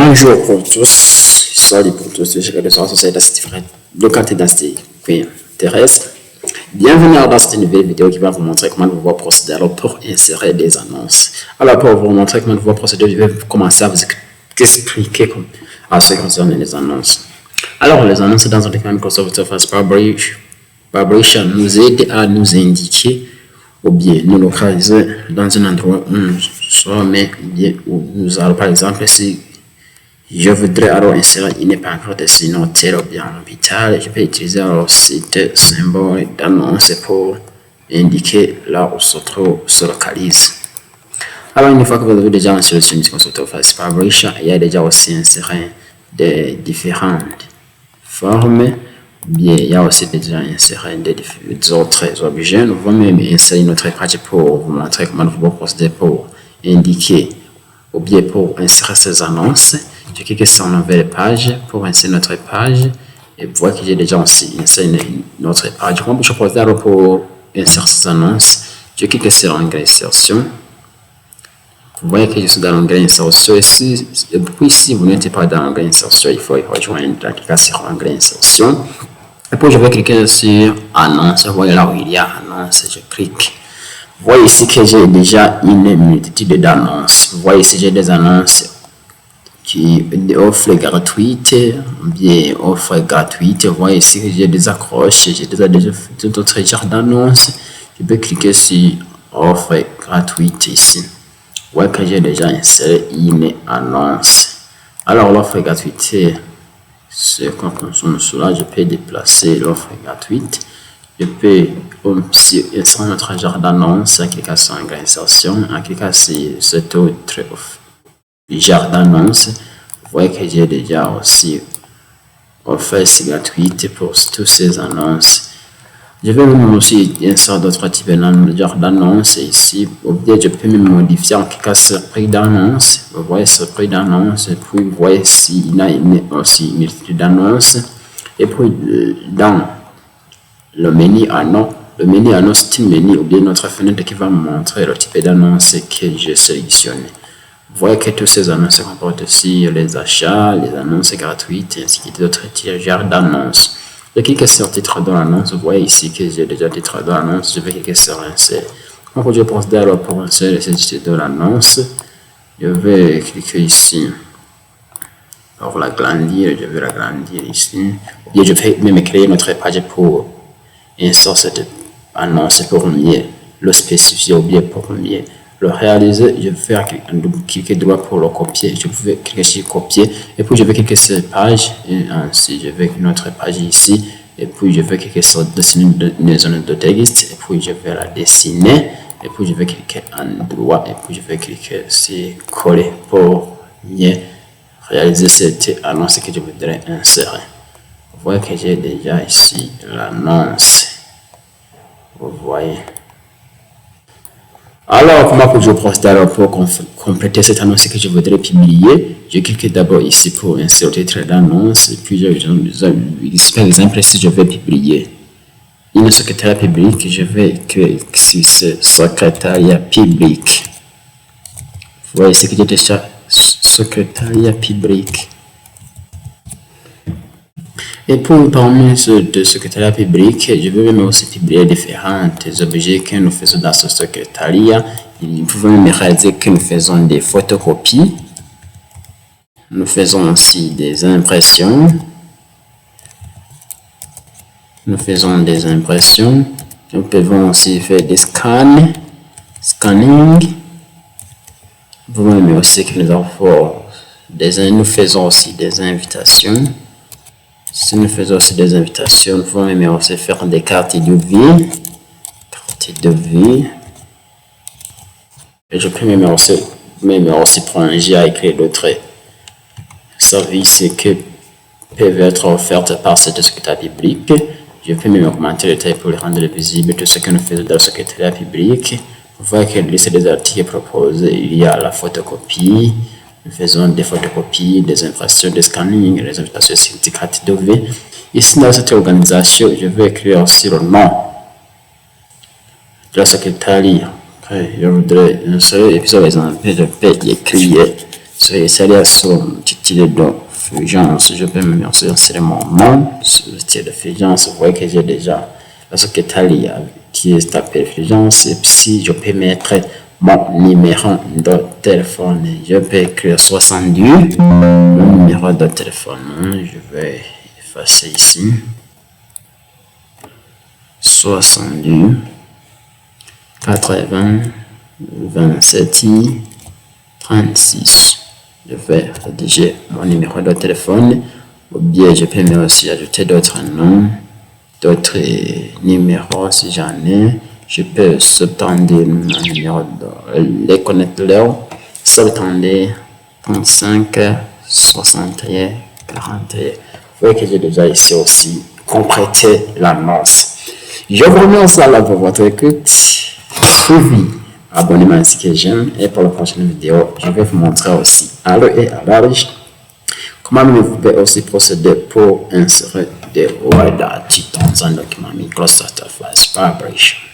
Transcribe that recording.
Bonjour pour tous, salut pour tous, je suis associé de quantité densité terrestre. Bienvenue dans cette nouvelle vidéo qui va vous montrer comment vous pouvez procéder pour insérer des annonces. Alors pour vous montrer comment vous pouvez procéder, je vais commencer à vous expliquer à ce qui concerne les annonces. Alors les annonces dans un document Microsoft Office Publisher nous aide à nous indiquer ou bien nous localiser dans un endroit où nous sommes, ou bien où nous allons. Par exemple, si je voudrais alors insérer une pancarte sur une hôtel ou bien un hôpital, je peux utiliser alors site symbole d'annonce pour indiquer là où se localise. Alors une fois que vous avez déjà inséré sur Microsoft Office Publisher, il y a déjà aussi inséré des différentes formes. Bien, il y a aussi déjà inséré des autres objets. Nous allons même insérer notre page pour vous montrer comment vous pouvez procéder pour indiquer ou bien pour insérer ces annonces. Je clique sur une nouvelle page pour insérer notre page et vous voyez que j'ai déjà aussi inséré notre page. Comment je procède alors pour insérer ces annonces? Je clique sur l'onglet insertion. Vous voyez que je suis dans l'onglet insertion ici. Et puis si vous n'êtes pas dans l'onglet insertion, il faut rejoindre la cliquer sur l'onglet insertion. Et puis je vais cliquer sur annonce. Vous voyez là où il y a annonce, je clique. Vous voyez ici que j'ai déjà une multitude d'annonces. Vous voyez ici j'ai des annonces qui offrent gratuites, bien offrent gratuites. Vous voyez ici que j'ai des accroches, j'ai d'autres genres d'annonces. Je peux cliquer sur offre gratuite ici. Vous voyez que j'ai déjà inséré une annonce. Alors l'offre gratuite, c'est quand on consomme cela, je peux déplacer l'offre gratuite. Je peux aussi insérer notre genre d'annonce en cliquant sur l'onglet insertion, en cliquant sur cet autre genre d'annonce. Vous voyez que j'ai déjà aussi offert gratuite pour toutes ces annonces. Je vais même aussi insérer d'autres types d'annonces ici. Ou bien je peux même modifier en cliquant sur le prix d'annonce. Vous voyez ce prix d'annonce. Et puis vous voyez s'il y a aussi une multitude d'annonces. Et puis dans le menu annonce, c'est un menu ou bien notre fenêtre qui va me montrer le type d'annonce que j'ai sélectionné. Vous voyez que toutes ces annonces comportent aussi les achats, les annonces gratuites ainsi que d'autres genres d'annonces. Je clique sur le titre de l'annonce. Vous voyez ici que j'ai déjà le titre de l'annonce. Je vais cliquer sur insérer. Donc je procède alors pour insérer le titre de l'annonce. Je vais cliquer ici pour l'agrandir. Je vais l'agrandir ici. Et je vais même créer notre page pour insérer cette annonce pour mieux le spécifier ou bien pour mieux le réaliser. Je vais faire un double clic droit pour le copier. Je vais cliquer sur copier et puis je vais cliquer sur page et ainsi je vais notre page ici et puis je vais cliquer sur dessiner une zone de texte et puis je vais la dessiner et puis je vais cliquer en droit et puis je vais cliquer sur coller pour mieux réaliser cette annonce que je voudrais insérer. Vous voyez que j'ai déjà ici l'annonce. Vous voyez. Alors, comment je procède alors pour compléter cette annonce que je voudrais publier? Je clique d'abord ici pour insérer le titre d'annonce. Et puis, ici, par exemple, si je vais publier une secrétaire publique, je vais cliquer sur ce secrétariat public. Vous voyez ce que j'ai déjà secrétariat public. Et pour parmi ce secrétariat public, je vais même aussi publier différents objets que nous faisons dans ce secrétariat. Nous pouvons même réaliser que nous faisons des photocopies. Nous faisons aussi des impressions. Nous faisons des impressions. Nous pouvons aussi faire des scanning. Nous pouvons même aussi que nous faisons aussi des invitations. Si nous faisons aussi des invitations, nous pouvons même aussi faire des cartes de vie. Et je peux même aussi prolonger à écrire d'autres services qui peuvent être offerts par cette secrétaire public. Je peux même augmenter le taille pour les rendre visibles tout ce que nous faisons dans le secrétariat public. Vous voyez que la liste des articles proposés, il y a la photocopie. Nous faisons des photocopies, des impressions, des scanning, des invitations sur des cartes de vie. Ici, dans cette organisation, je vais écrire aussi le nom de la secrétariat. Je voudrais insérer, et puis par exemple, je peux écrire c'est sur le style de Fulgence. Je peux me insérer mon nom sur le style de Fulgence. Vous voyez que j'ai déjà la secrétaire qui est appelée Fulgence. Et si je peux mettre mon numéro de téléphone, je peux écrire 70. Mon numéro de téléphone, je vais effacer ici. 70 80 27 36. Je vais rédiger mon numéro de téléphone, ou bien je peux aussi ajouter d'autres noms, d'autres numéros si j'en ai. Je peux s'attendre mon numéro de les connecteurs, 70 35 61 41. Vous voyez que j'ai déjà ici aussi complété l'annonce. Je vous remercie alors pour votre écoute, suivi, abonnez-vous ainsi que j'aime, et pour la prochaine vidéo, je vais vous montrer aussi à l'eau et à large comment vous pouvez aussi procéder pour insérer des Word dans un document Microsoft Office Fabrication.